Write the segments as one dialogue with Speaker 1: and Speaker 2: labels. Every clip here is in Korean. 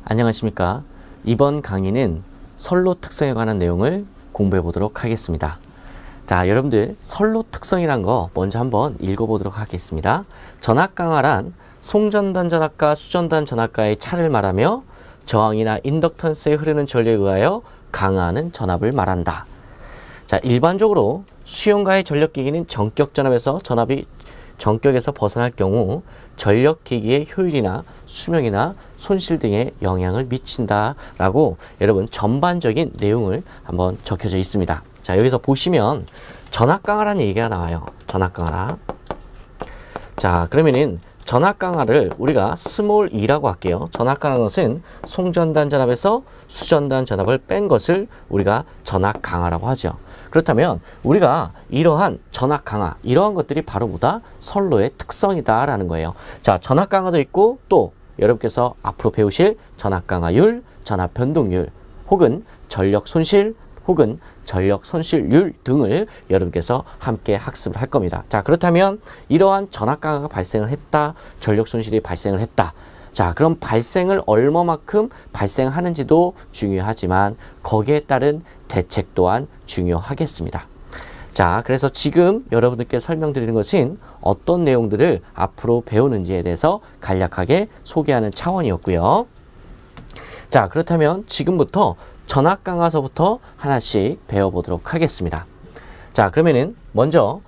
Speaker 1: 안녕하십니까. 이번 강의는 선로 특성에 관한 내용을 공부해 보도록 하겠습니다. 자, 여러분들 선로 특성이란 거 먼저 한번 읽어보도록 하겠습니다. 전압강화란 송전단 전압과 수전단 전압과의 차를 말하며 저항이나 인덕턴스에 흐르는 전류에 의하여 강화하는 전압을 말한다. 자, 일반적으로 수용과의 전력기기는 전격 전압에서 전압이 전격에서 벗어날 경우 전력기기의 효율이나 수명이나 손실 등에 영향을 미친다라고 여러분 전반적인 내용을 한번 적혀져 있습니다. 자, 여기서 보시면 전압강화라는 얘기가 나와요. 전압강화. 자, 그러면은 전압강화를 우리가 스몰 e라고 할게요. 전압강화는 것은 송전단 전압에서 수전단 전압을 뺀 것을 우리가 전압강화라고 하죠. 그렇다면 우리가 이러한 전압강화, 이러한 것들이 바로 뭐다? 선로의 특성이다라는 거예요. 자, 전압강화도 있고 또 여러분께서 앞으로 배우실 전압강화율, 전압변동률, 혹은 전력손실, 혹은 전력손실률 등을 여러분께서 함께 학습을 할 겁니다. 자, 그렇다면 이러한 전압강화가 발생을 했다, 전력손실이 발생을 했다. 자, 그럼 발생을 얼마만큼 발생하는지도 중요하지만 거기에 따른 대책 또한 중요하겠습니다. 자, 그래서 지금 여러분들께 설명드리는 것은 어떤 내용들을 앞으로 배우는지에 대해서 간략하게 소개하는 차원이었고요. 자, 그렇다면 지금부터 전압강화서부터 하나씩 배워보도록 하겠습니다. 자, 그러면은 먼저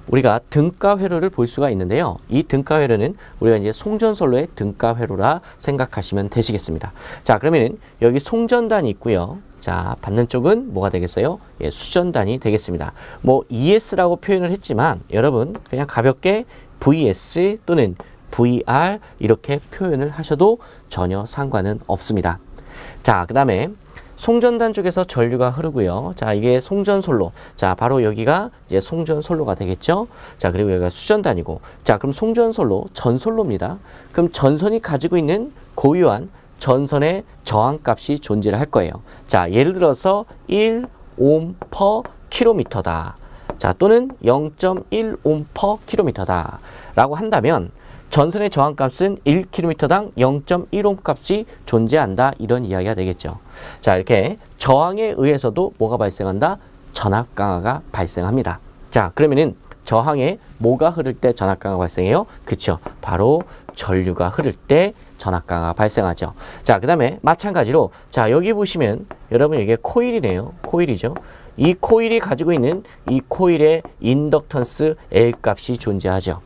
Speaker 1: 우리가 등가 회로를 볼 수가 있는데요. 이 등가 회로는 우리가 이제 송전선로의 등가 회로라 생각하시면 되시겠습니다. 자, 그러면은 여기 송전단이 있고요. 자, 받는 쪽은 뭐가 되겠어요? 예, 수전단이 되겠습니다. 뭐 ES라고 표현을 했지만 여러분 그냥 가볍게 VS 또는 VR 이렇게 표현을 하셔도 전혀 상관은 없습니다. 자, 그 다음에 송전단 쪽에서 전류가 흐르고요. 자, 이게 송전선로. 자, 바로 여기가 이제 송전선로가 되겠죠. 자, 그리고 여기가 수전단이고. 자, 그럼 송전선로, 전선로입니다. 그럼 전선이 가지고 있는 고유한 전선의 저항값이 존재를 할 거예요. 자, 예를 들어서 1옴 per 킬로미터다. 자, 또는 0.1옴 per 킬로미터다. 라고 한다면 전선의 저항값은 1km당 0.1옴 값이 존재한다. 이런 이야기가 되겠죠. 자, 이렇게 저항에 의해서도 뭐가 발생한다? 전압강화가 발생합니다. 자, 그러면은 저항에 뭐가 흐를 때 전압강화가 발생해요? 그쵸. 바로 전류가 흐를 때 전압강화가 발생하죠. 자, 그 다음에 마찬가지로 자, 여기 보시면 여러분 이게 코일이네요. 코일이죠. 이 코일이 가지고 있는 이 코일의 인덕턴스 L 값이 존재하죠.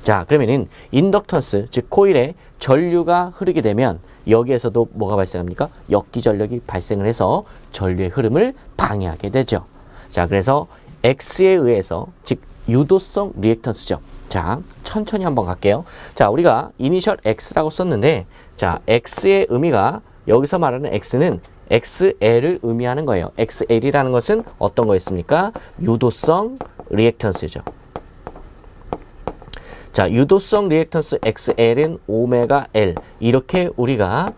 Speaker 1: 자, 그러면은 인덕턴스, 즉 코일에 전류가 흐르게 되면 여기에서도 뭐가 발생합니까? 역기전력이 발생을 해서 전류의 흐름을 방해하게 되죠. 자, 그래서 X에 의해서, 즉 유도성 리액턴스죠. 자, 천천히 한번 갈게요. 자, 우리가 이니셜 X라고 썼는데 자, X의 의미가 여기서 말하는 X는 XL을 의미하는 거예요. XL이라는 것은 어떤 거였습니까? 유도성 리액턴스죠. 자, 유도성 리액턴스 XL은 오메가 L 이렇게 우리가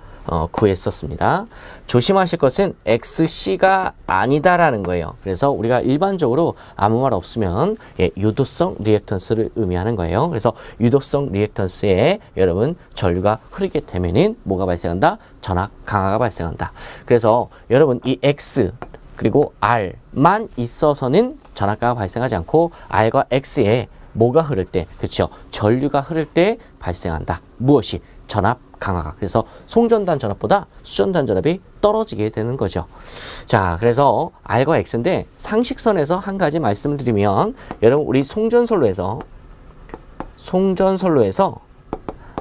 Speaker 1: 구했었습니다. 조심하실 것은 XC가 아니다라는 거예요. 그래서 우리가 일반적으로 아무 말 없으면 예, 유도성 리액턴스를 의미하는 거예요. 그래서 유도성 리액턴스에 여러분 전류가 흐르게 되면은 뭐가 발생한다? 전압 강화가 발생한다. 그래서 여러분 이 X 그리고 R만 있어서는 전압 강화가 발생하지 않고 R과 X에 뭐가 흐를 때, 그렇죠? 전류가 흐를 때 발생한다. 무엇이? 전압 강화가. 그래서 송전단 전압보다 수전단 전압이 떨어지게 되는 거죠. 자, 그래서 R과 X인데 상식선에서 한 가지 말씀을 드리면 여러분 우리 송전선로에서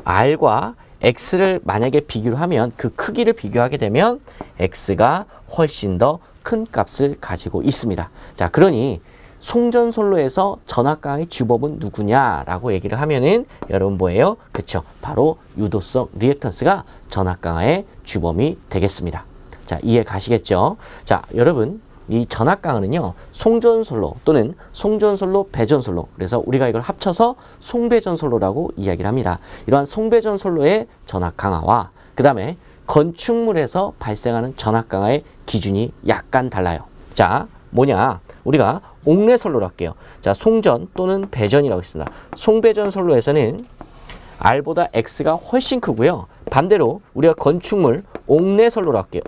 Speaker 1: R과 X를 만약에 비교를 하면 그 크기를 비교하게 되면 X가 훨씬 더 큰 값을 가지고 있습니다. 자, 그러니 송전선로에서 전압강화의 주범은 누구냐라고 얘기를 하면은 여러분 뭐예요? 그쵸? 바로 유도성 리액턴스가 전압강화의 주범이 되겠습니다. 자, 이해 가시겠죠? 자, 여러분 이 전압강화는요 송전선로 또는 송전선로 배전선로, 그래서 우리가 이걸 합쳐서 송배전선로라고 이야기를 합니다. 이러한 송배전선로의 전압강화와 그 다음에 건축물에서 발생하는 전압강화의 기준이 약간 달라요. 자, 뭐냐? 우리가 옥내선로로 할게요. 자, 송전 또는 배전이라고 했습니다. 송배전 선로에서는 R보다 X가 훨씬 크고요. 반대로 우리가 건축물 옥내선로로 할게요.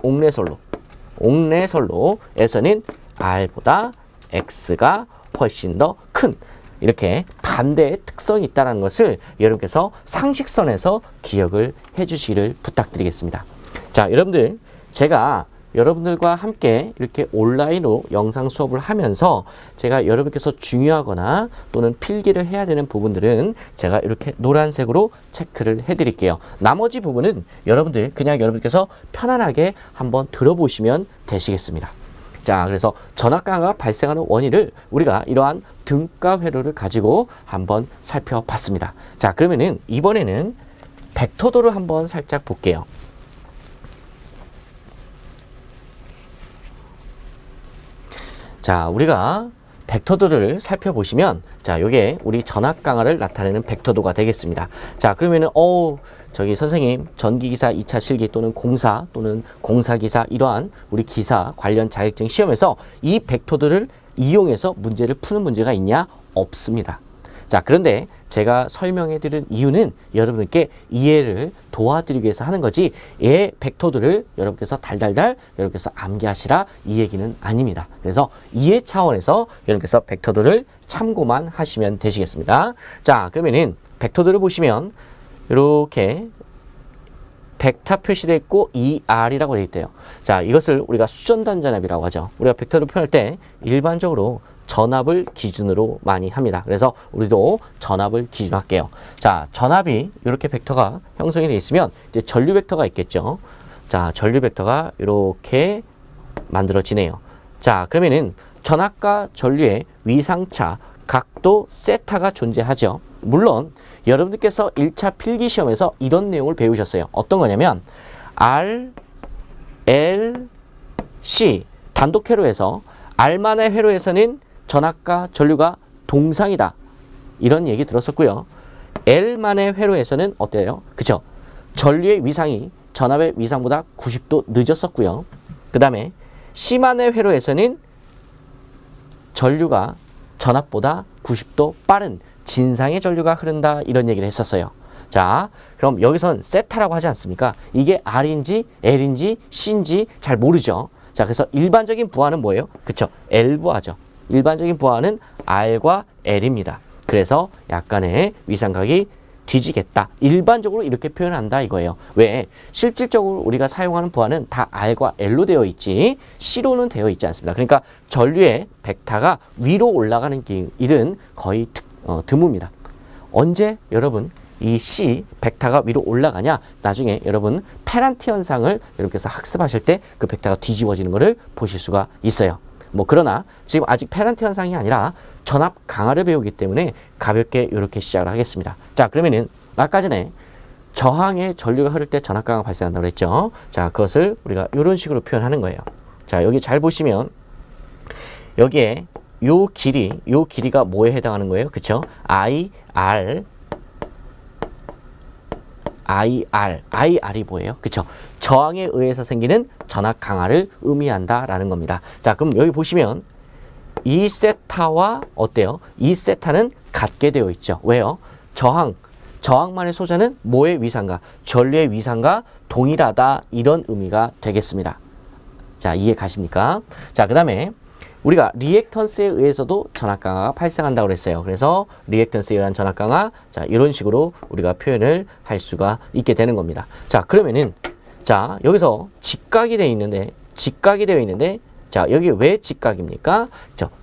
Speaker 1: 옥내선로에서는 R보다 X가 훨씬 더 큰 이렇게 반대의 특성이 있다는 것을 여러분께서 상식선에서 기억을 해 주시기를 부탁드리겠습니다. 자, 여러분들 제가 여러분들과 함께 이렇게 온라인으로 영상 수업을 하면서 제가 여러분께서 중요하거나 또는 필기를 해야 되는 부분들은 제가 이렇게 노란색으로 체크를 해 드릴게요. 나머지 부분은 여러분들 그냥 여러분께서 편안하게 한번 들어보시면 되시겠습니다. 자, 그래서 전압강화가 발생하는 원인을 우리가 이러한 등가 회로를 가지고 한번 살펴봤습니다. 자, 그러면은 이번에는 벡터도를 한번 살짝 볼게요. 자, 우리가 벡터도를 살펴보시면 자, 요게 우리 전압 강화를 나타내는 벡터도가 되겠습니다. 자, 그러면은 저기 선생님 전기기사 2차 실기 또는 공사 또는 공사기사 이러한 우리 기사 관련 자격증 시험에서 이 벡터도를 이용해서 문제를 푸는 문제가 있냐? 없습니다. 자, 그런데 제가 설명해 드린 이유는 여러분께 이해를 도와드리기 위해서 하는 거지 예 벡터들을 여러분께서 달달달 여러분께서 암기하시라 이 얘기는 아닙니다. 그래서 이해 차원에서 여러분께서 벡터들을 참고만 하시면 되시겠습니다. 자, 그러면은 벡터들을 보시면 이렇게 벡터 표시되어 있고 ER이라고 되어 있대요. 자, 이것을 우리가 수전단 전압이라고 하죠. 우리가 벡터를 표현할 때 일반적으로 전압을 기준으로 많이 합니다. 그래서 우리도 전압을 기준으로 할게요. 자, 전압이 이렇게 벡터가 형성이 되어 있으면 이제 전류 벡터가 있겠죠. 자, 전류 벡터가 이렇게 만들어지네요. 자, 그러면은 전압과 전류의 위상차, 각도, 세타가 존재하죠. 물론 여러분들께서 1차 필기시험에서 이런 내용을 배우셨어요. 어떤 거냐면 R, L, C 단독 회로에서 R만의 회로에서는 전압과 전류가 동상이다. 이런 얘기 들었었고요. L만의 회로에서는 어때요? 그쵸? 전류의 위상이 전압의 위상보다 90도 늦었었고요. 그 다음에 C만의 회로에서는 전류가 전압보다 90도 빠른 진상의 전류가 흐른다. 이런 얘기를 했었어요. 자, 그럼 여기선 세타라고 하지 않습니까? 이게 R인지 L인지 C인지 잘 모르죠. 자, 그래서 일반적인 부하는 뭐예요? 그쵸? L 부하죠. 일반적인 부하는 R과 L입니다. 그래서 약간의 위상각이 뒤지겠다. 일반적으로 이렇게 표현한다 이거예요. 왜? 실질적으로 우리가 사용하는 부하는 다 R과 L로 되어 있지 C로는 되어 있지 않습니다. 그러니까 전류의 벡터가 위로 올라가는 일은 거의 드뭅니다. 언제 여러분 이 C 벡터가 위로 올라가냐? 나중에 여러분 페란티 현상을 여러분께서 학습하실 때 그 벡터가 뒤집어지는 것을 보실 수가 있어요. 뭐 그러나 지금 아직 페란티 현상이 아니라 전압 강화를 배우기 때문에 가볍게 이렇게 시작을 하겠습니다. 자, 그러면은 아까 전에 저항의 전류가 흐를 때 전압 강화가 발생한다고 했죠. 자, 그것을 우리가 이런 식으로 표현하는 거예요. 자, 여기 잘 보시면 여기에 요 길이가 뭐에 해당하는 거예요? 그쵸? IR이 뭐예요? 그쵸? 저항에 의해서 생기는 전압 강화를 의미한다라는 겁니다. 자, 그럼 여기 보시면 이 세타와 어때요? 이 세타는 같게 되어 있죠. 왜요? 저항만의 소재는 뭐의 위상과? 전류의 위상과 동일하다. 이런 의미가 되겠습니다. 자, 이해 가십니까? 자, 그 다음에 우리가 리액턴스에 의해서도 전압 강화가 발생한다고 그랬어요. 그래서 리액턴스에 의한 전압 강화, 자, 이런 식으로 우리가 표현을 할 수가 있게 되는 겁니다. 자, 그러면은 자, 여기서 직각이 되어 있는데 자, 여기 왜 직각입니까?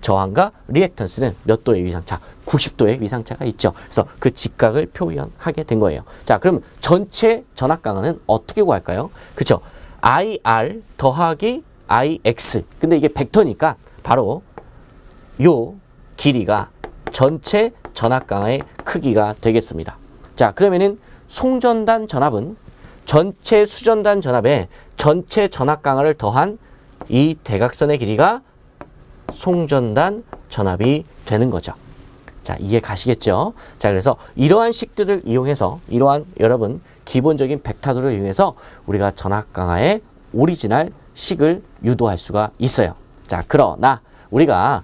Speaker 1: 저항과 리액턴스는 몇 도의 위상차? 90도의 위상차가 있죠. 그래서 그 직각을 표현하게 된 거예요. 자, 그럼 전체 전압 강화는 어떻게 구할까요? 그쵸? IR 더하기 IX. 근데 이게 벡터니까 바로 요 길이가 전체 전압 강화의 크기가 되겠습니다. 자, 그러면은 송전단 전압은 전체 수전단 전압에 전체 전압 강화를 더한 이 대각선의 길이가 송전단 전압이 되는 거죠. 자, 이해 가시겠죠? 자, 그래서 이러한 식들을 이용해서 이러한 여러분 기본적인 벡터들을 이용해서 우리가 전압 강화의 오리지널 식을 유도할 수가 있어요. 자, 그러나 우리가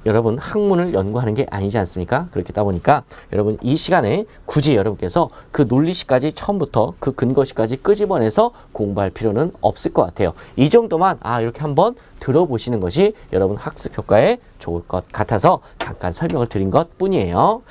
Speaker 1: 여러분 학문을 연구하는 게 아니지 않습니까? 그렇다 보니까 여러분 이 시간에 굳이 여러분께서 그 논리식까지 처음부터 그 근거식까지 끄집어내서 공부할 필요는 없을 것 같아요. 이 정도만 이렇게 한번 들어보시는 것이 여러분 학습 효과에 좋을 것 같아서 잠깐 설명을 드린 것 뿐이에요.